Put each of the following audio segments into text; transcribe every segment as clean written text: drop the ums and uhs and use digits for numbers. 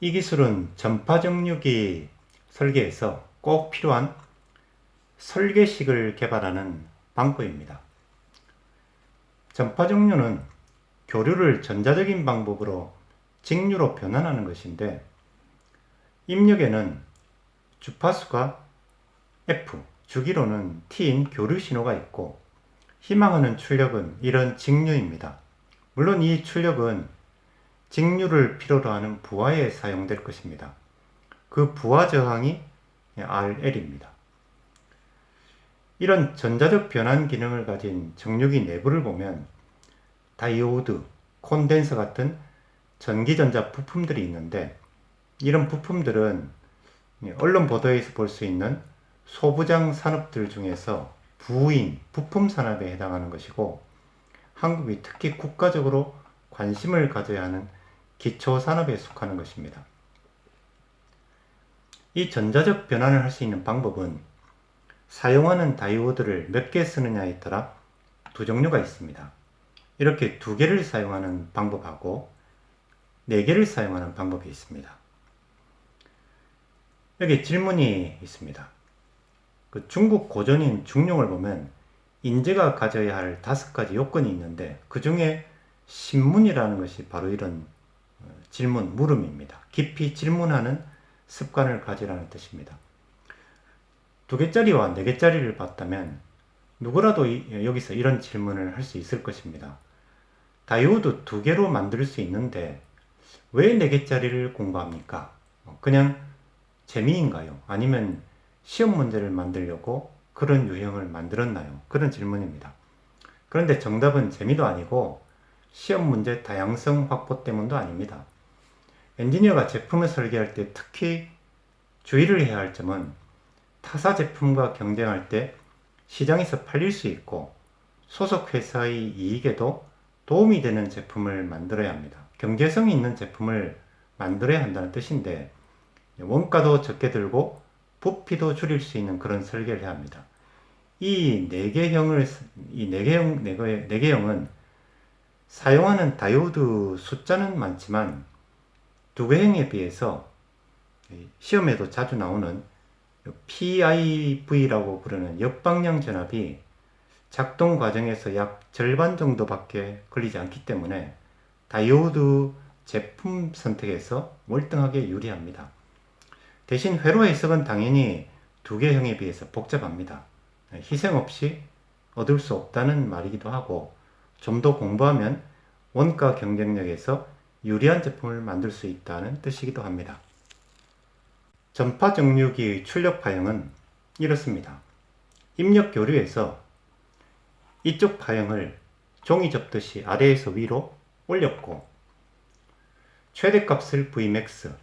이 기술은 전파정류기 설계에서 꼭 필요한 설계식을 개발하는 방법입니다. 전파정류는 교류를 전자적인 방법으로 직류로 변환하는 것인데, 입력에는 주파수가 F, 주기로는 T인 교류 신호가 있고, 희망하는 출력은 이런 직류입니다. 물론 이 출력은 직류를 필요로 하는 부하에 사용될 것입니다. 그 부하 저항이 RL입니다. 이런 전자적 변환 기능을 가진 정류기 내부를 보면 다이오드, 콘덴서 같은 전기전자 부품들이 있는데, 이런 부품들은 언론 보도에서 볼 수 있는 소부장 산업들 중에서 부인, 부품 산업에 해당하는 것이고, 한국이 특히 국가적으로 관심을 가져야 하는 기초 산업에 속하는 것입니다. 이 전자적 변환을 할 수 있는 방법은 사용하는 다이오드를 몇 개 쓰느냐에 따라 두 종류가 있습니다. 이렇게 두 개를 사용하는 방법하고 네 개를 사용하는 방법이 있습니다. 여기 질문이 있습니다. 그 중국 고전인 중용을 보면 인재가 가져야 할 5가지 요건이 있는데, 그 중에 신문이라는 것이 바로 이런 질문, 물음입니다. 깊이 질문하는 습관을 가지라는 뜻입니다. 2개짜리와 4개짜리를 봤다면 누구라도 여기서 이런 질문을 할 수 있을 것입니다. 다이오드 2개로 만들 수 있는데 왜 4개짜리를 공부합니까? 그냥 재미인가요? 아니면 시험 문제를 만들려고 그런 유형을 만들었나요? 그런 질문입니다. 그런데 정답은 재미도 아니고 시험 문제 다양성 확보 때문도 아닙니다. 엔지니어가 제품을 설계할 때 특히 주의를 해야 할 점은 타사 제품과 경쟁할 때 시장에서 팔릴 수 있고 소속 회사의 이익에도 도움이 되는 제품을 만들어야 합니다. 경제성이 있는 제품을 만들어야 한다는 뜻인데, 원가도 적게 들고 부피도 줄일 수 있는 그런 설계를 해야 합니다. 이 4개형은 사용하는 다이오드 숫자는 많지만 2개형에 비해서 시험에도 자주 나오는 PIV라고 부르는 역방향 전압이 작동 과정에서 약 절반 정도밖에 걸리지 않기 때문에 다이오드 제품 선택에서 월등하게 유리합니다. 대신 회로 해석은 당연히 2개형에 비해서 복잡합니다. 희생 없이 얻을 수 없다는 말이기도 하고, 좀 더 공부하면 원가 경쟁력에서 유리한 제품을 만들 수 있다는 뜻이기도 합니다. 전파 정류기의 출력 파형은 이렇습니다. 입력 교류에서 이쪽 파형을 종이 접듯이 아래에서 위로 올렸고, 최대값을 Vmax,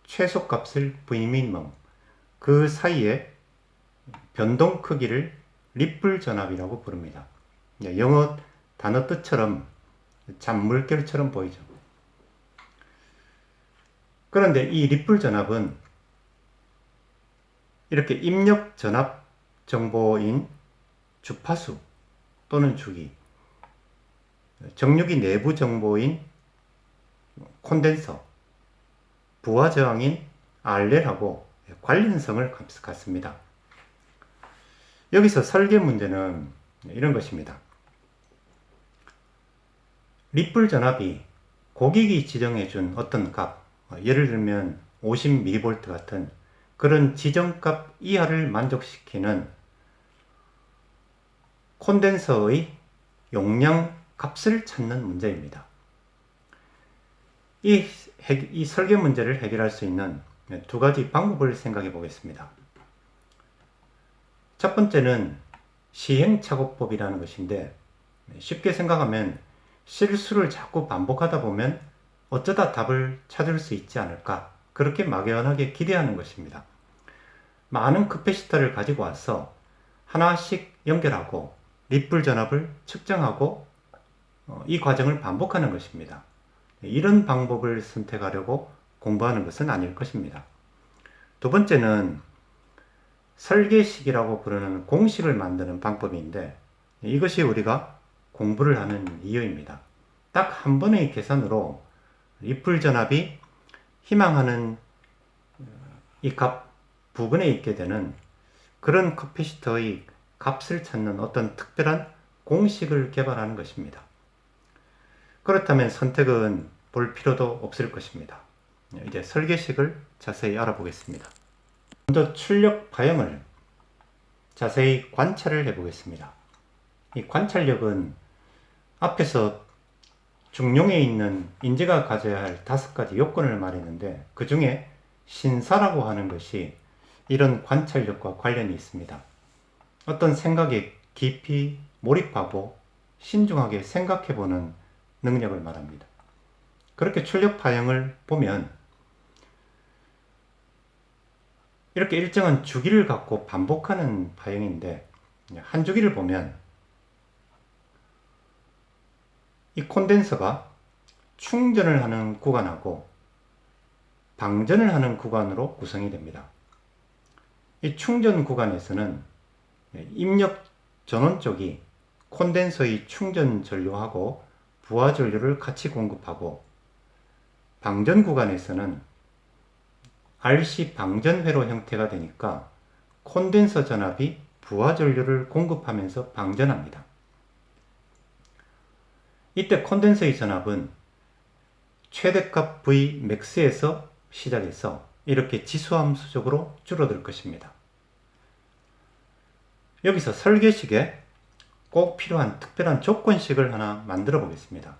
최소값을 Vmin, 그 사이에 변동 크기를 리플 전압이라고 부릅니다. 영어 단어 뜻처럼 잔물결처럼 보이죠. 그런데 이 리플 전압은 이렇게 입력 전압 정보인 주파수 또는 주기, 정류기 내부 정보인 콘덴서, 부하 저항인 RL하고 관련성을 갖습니다. 여기서 설계 문제는 이런 것입니다. 리플 전압이 고객이 지정해준 어떤 값, 예를 들면 50mV 같은 그런 지정값 이하를 만족시키는 콘덴서의 용량 값을 찾는 문제입니다. 이 설계 문제를 해결할 수 있는 2가지 방법을 생각해 보겠습니다. 첫 번째는 시행착오법이라는 것인데, 쉽게 생각하면 실수를 자꾸 반복하다 보면 어쩌다 답을 찾을 수 있지 않을까, 그렇게 막연하게 기대하는 것입니다. 많은 커피시터를 가지고 와서 하나씩 연결하고 리플 전압을 측정하고 이 과정을 반복하는 것입니다. 이런 방법을 선택하려고 공부하는 것은 아닐 것입니다. 2번째는 설계식이라고 부르는 공식을 만드는 방법인데, 이것이 우리가 공부를 하는 이유입니다. 딱 한 번의 계산으로 리플 전압이 희망하는 이 값 부근에 있게 되는 그런 커피시터의 값을 찾는 어떤 특별한 공식을 개발하는 것입니다. 그렇다면 선택은 볼 필요도 없을 것입니다. 이제 설계식을 자세히 알아보겠습니다. 먼저 출력 파형을 자세히 관찰을 해보겠습니다. 이 관찰력은 앞에서 중용에 있는 인재가 가져야 할 5가지 요건을 말했는데, 그 중에 신사라고 하는 것이 이런 관찰력과 관련이 있습니다. 어떤 생각에 깊이 몰입하고 신중하게 생각해보는 능력을 말합니다. 그렇게 출력 파형을 보면 이렇게 일정한 주기를 갖고 반복하는 파형인데, 한 주기를 보면 이 콘덴서가 충전을 하는 구간하고 방전을 하는 구간으로 구성이 됩니다. 이 충전 구간에서는 입력 전원 쪽이 콘덴서의 충전 전류하고 부하 전류를 같이 공급하고, 방전 구간에서는 RC 방전 회로 형태가 되니까 콘덴서 전압이 부하 전류를 공급하면서 방전합니다. 이때 콘덴서의 전압은 최대값 Vmax에서 시작해서 이렇게 지수함수적으로 줄어들 것입니다. 여기서 설계식에 꼭 필요한 특별한 조건식을 하나 만들어 보겠습니다.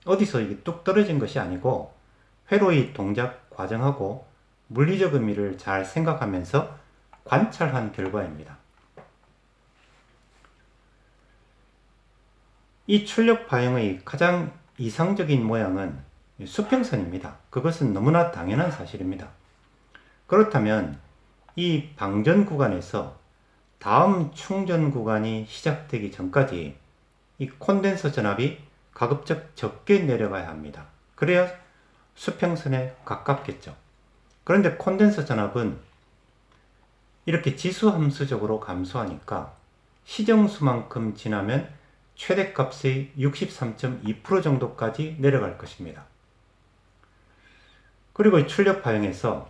어디서 이게 뚝 떨어진 것이 아니고 회로의 동작 과정하고 물리적 의미를 잘 생각하면서 관찰한 결과입니다. 이 출력 파형의 가장 이상적인 모양은 수평선입니다. 그것은 너무나 당연한 사실입니다. 그렇다면 이 방전 구간에서 다음 충전 구간이 시작되기 전까지 이 콘덴서 전압이 가급적 적게 내려가야 합니다. 그래야 수평선에 가깝겠죠. 그런데 콘덴서 전압은 이렇게 지수함수적으로 감소하니까 시정수만큼 지나면 최대값의 63.2% 정도까지 내려갈 것입니다. 그리고 출력 파형에서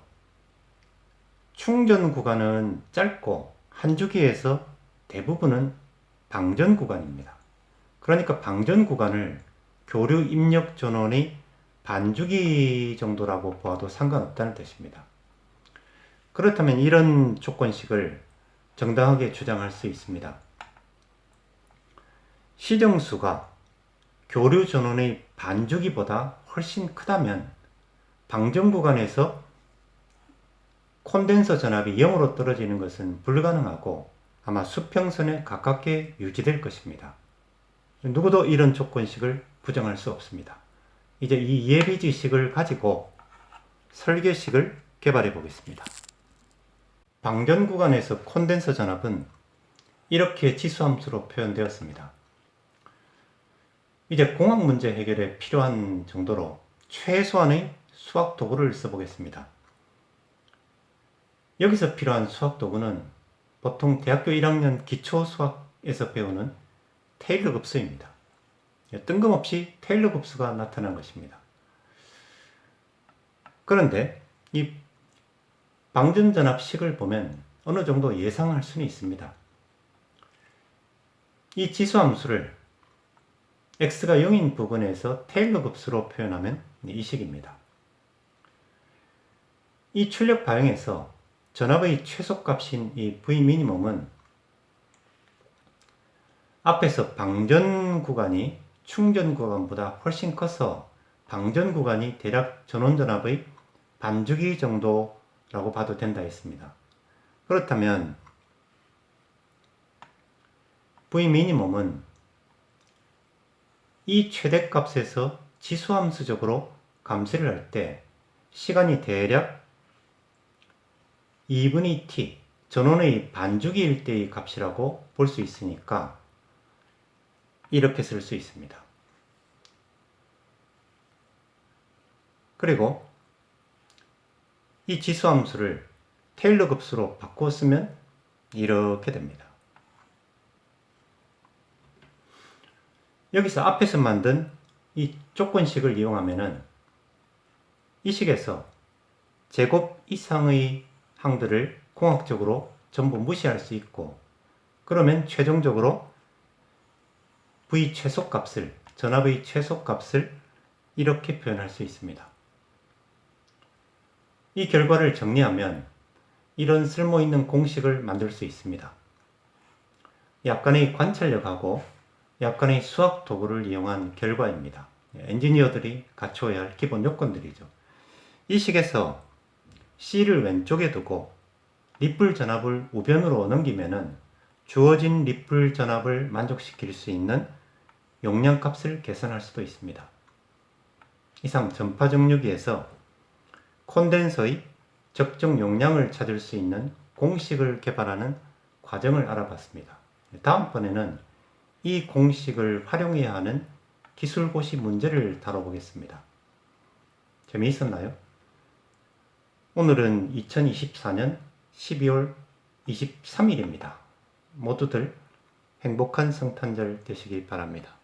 충전 구간은 짧고 한 주기에서 대부분은 방전 구간입니다. 그러니까 방전 구간을 교류 입력 전원의 반주기 정도라고 보아도 상관없다는 뜻입니다. 그렇다면 이런 조건식을 정당하게 주장할 수 있습니다. 시정수가 교류 전원의 반주기보다 훨씬 크다면 방전 구간에서 콘덴서 전압이 0으로 떨어지는 것은 불가능하고 아마 수평선에 가깝게 유지될 것입니다. 누구도 이런 조건식을 부정할 수 없습니다. 이제 이 예비지식을 가지고 설계식을 개발해 보겠습니다. 방전 구간에서 콘덴서 전압은 이렇게 지수함수로 표현되었습니다. 이제 공학 문제 해결에 필요한 정도로 최소한의 수학 도구를 써보겠습니다. 여기서 필요한 수학 도구는 보통 대학교 1학년 기초 수학에서 배우는 테일러 급수입니다. 뜬금없이 테일러 급수가 나타난 것입니다. 그런데 이 방전전압식을 보면 어느 정도 예상할 수는 있습니다. 이 지수함수를 x가 0인 부분에서 테일러 급수로 표현하면 이 식입니다. 이 출력 파형에서 전압의 최소값인 이 Vmin은 앞에서 방전 구간이 충전 구간보다 훨씬 커서 방전 구간이 대략 전원 전압의 반주기 정도라고 봐도 된다 했습니다. 그렇다면 Vmin은 이 최대값에서 지수함수적으로 감쇄를 할 때 시간이 대략 2분의 t, 전원의 반주기일 때의 값이라고 볼 수 있으니까 이렇게 쓸 수 있습니다. 그리고 이 지수함수를 테일러 급수로 바꾸어 쓰면 이렇게 됩니다. 여기서 앞에서 만든 이 조건식을 이용하면은 이 식에서 제곱 이상의 항들을 공학적으로 전부 무시할 수 있고, 그러면 최종적으로 V 최소값을, 전압의 최소값을 이렇게 표현할 수 있습니다. 이 결과를 정리하면 이런 쓸모있는 공식을 만들 수 있습니다. 약간의 관찰력하고 약간의 수학 도구를 이용한 결과입니다. 엔지니어들이 갖춰야 할 기본 요건들이죠. 이 식에서 C를 왼쪽에 두고 리플 전압을 우변으로 넘기면은 주어진 리플 전압을 만족시킬 수 있는 용량값을 계산할 수도 있습니다. 이상 전파 정류기에서 콘덴서의 적정 용량을 찾을 수 있는 공식을 개발하는 과정을 알아봤습니다. 다음번에는 이 공식을 활용해야 하는 기술고시 문제를 다뤄보겠습니다. 재미있었나요? 오늘은 2024년 12월 23일입니다. 모두들 행복한 성탄절 되시기 바랍니다.